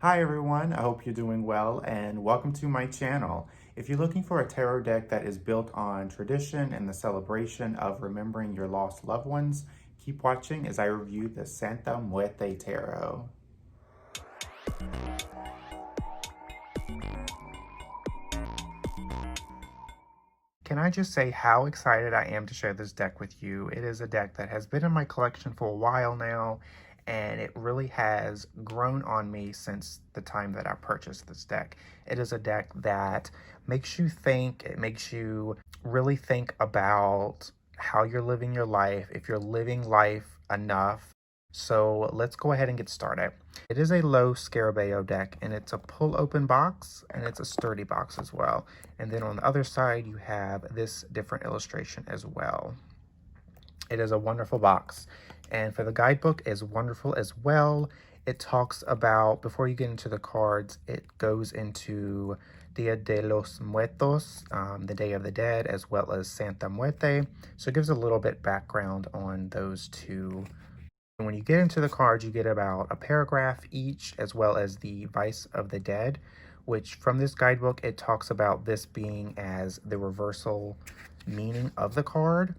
Hi everyone, I hope you're doing well and welcome to my channel. If you're looking for a tarot deck that is built on tradition and the celebration of remembering your lost loved ones, keep watching as I review the Santa Muerte Tarot. Can I just say how excited I am to share this deck with you? It is a deck that has been in my collection for a while now, and it really has grown on me since the time that I purchased this deck. It is a deck that makes you think, it makes you really think about how you're living your life, if you're living life enough. So let's go ahead and get started. It is a low Scarabeo deck, and it's a pull open box, and it's a sturdy box as well. And then on the other side, you have this different illustration as well. It is a wonderful box. And for the guidebook is wonderful as well. It talks about, before you get into the cards, it goes into Dia de los Muertos, the Day of the Dead, as well as Santa Muerte. So it gives a little bit background on those two. And when you get into the cards, you get about a paragraph each, as well as the Vice of the Dead, which from this guidebook, it talks about this being as the reversal meaning of the card.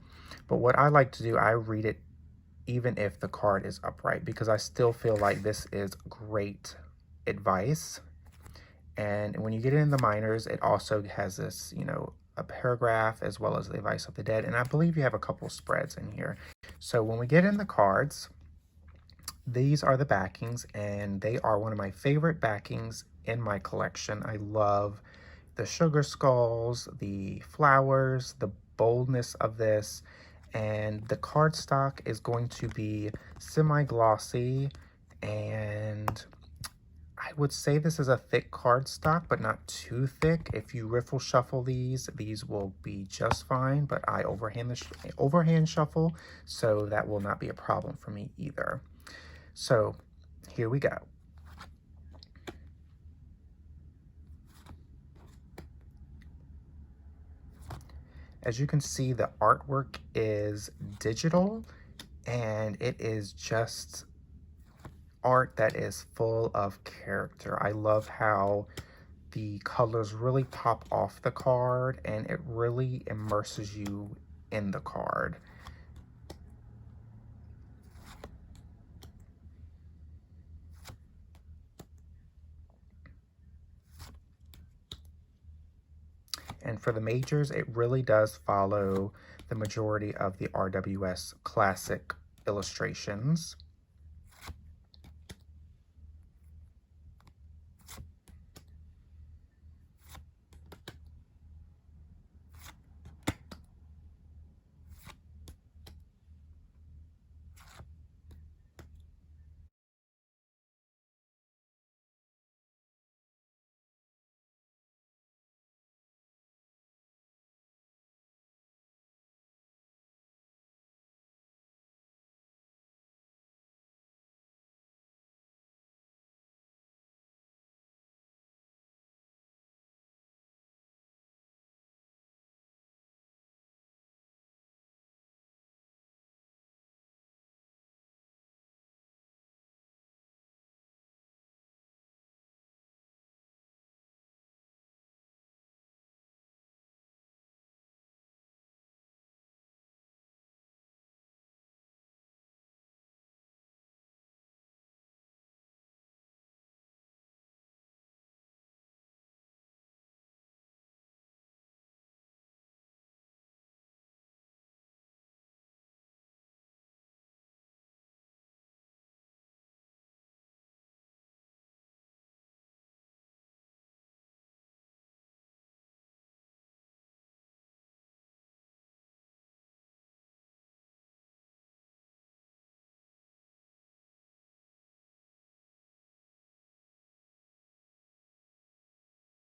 But what I like to do, I read it even if the card is upright, because I still feel like this is great advice. And when you get in the minors, it also has this, a paragraph as well as the Vice of the Dead. And I believe you have a couple spreads in here. So when we get in the cards, these are the backings, and they are one of my favorite backings in my collection. I love the sugar skulls, the flowers, the boldness of this, and the cardstock is going to be semi-glossy, and I would say this is a thick cardstock, but not too thick. If you riffle shuffle these will be just fine, but I overhand shuffle, so that will not be a problem for me either. So here we go. As you can see, the artwork is digital, and it is just art that is full of character. I love how the colors really pop off the card, and it really immerses you in the card. And for the majors, it really does follow the majority of the RWS classic illustrations.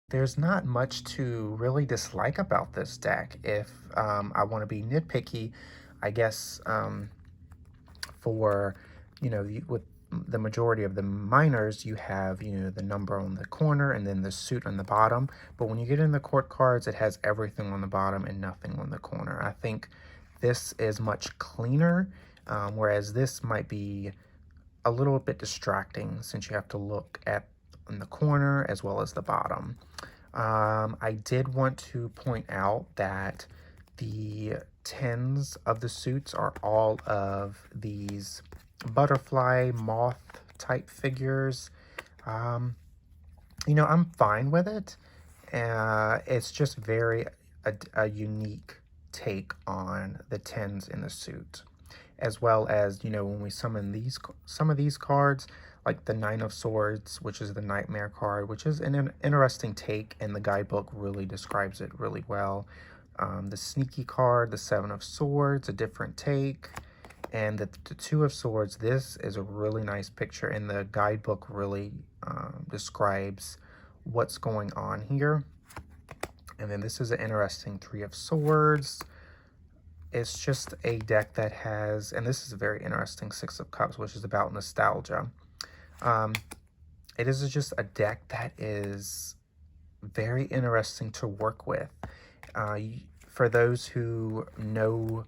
There's not much to really dislike about this deck. If I want to be nitpicky, I guess for, with the majority of the minors, you have, the number on the corner and then the suit on the bottom. But when you get in the court cards, it has everything on the bottom and nothing on the corner. I think this is much cleaner, whereas this might be a little bit distracting since you have to look at in the corner as well as the bottom. I did want to point out that the tins of the suits are all of these butterfly moth type figures. Um, I'm fine with it. It's just a unique take on the tins in the suit, as well as when we summon some of these cards, like the Nine of Swords, which is the Nightmare card, which is an interesting take, and the guidebook really describes it really well. The Sneaky card, the Seven of Swords, a different take, and the Two of Swords. This is a really nice picture, and the guidebook really describes what's going on here. And then this is an interesting Three of Swords. It's just a deck that has, and this is a very interesting Six of Cups, which is about nostalgia. It is just a deck that is very interesting to work with. For those who know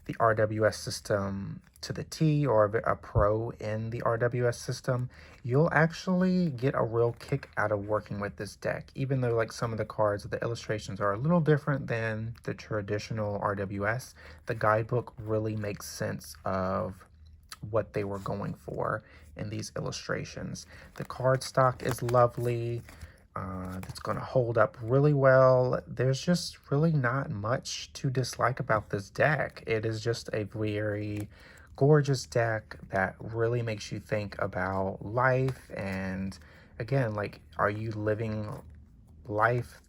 the RWS system to the T, or a pro in the RWS system, you'll actually get a real kick out of working with this deck, even though like some of the cards, the illustrations are a little different than the traditional RWS. The guidebook really makes sense of what they were going for in these illustrations. The card stock is lovely. It's going to hold up really well. There's just really not much to dislike about this deck. It is just a very gorgeous deck that really makes you think about life. And again, like, are you living life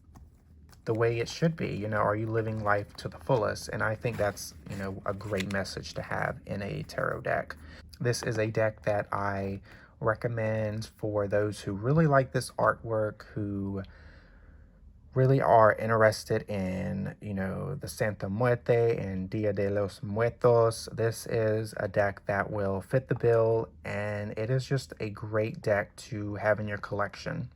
the way it should be? Are you living life to the fullest? And I think that's, a great message to have in a tarot deck. This is a deck that I recommend for those who really like this artwork, who really are interested in, the Santa Muerte and Dia de los Muertos. This is a deck that will fit the bill, and it is just a great deck to have in your collection.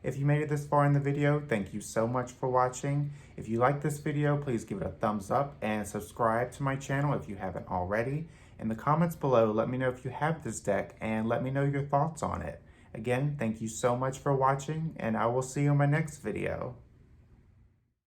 If you made it this far in the video, thank you so much for watching. If you like this video, please give it a thumbs up and subscribe to my channel if you haven't already. In the comments below, let me know if you have this deck and let me know your thoughts on it. Again, thank you so much for watching, and I will see you in my next video.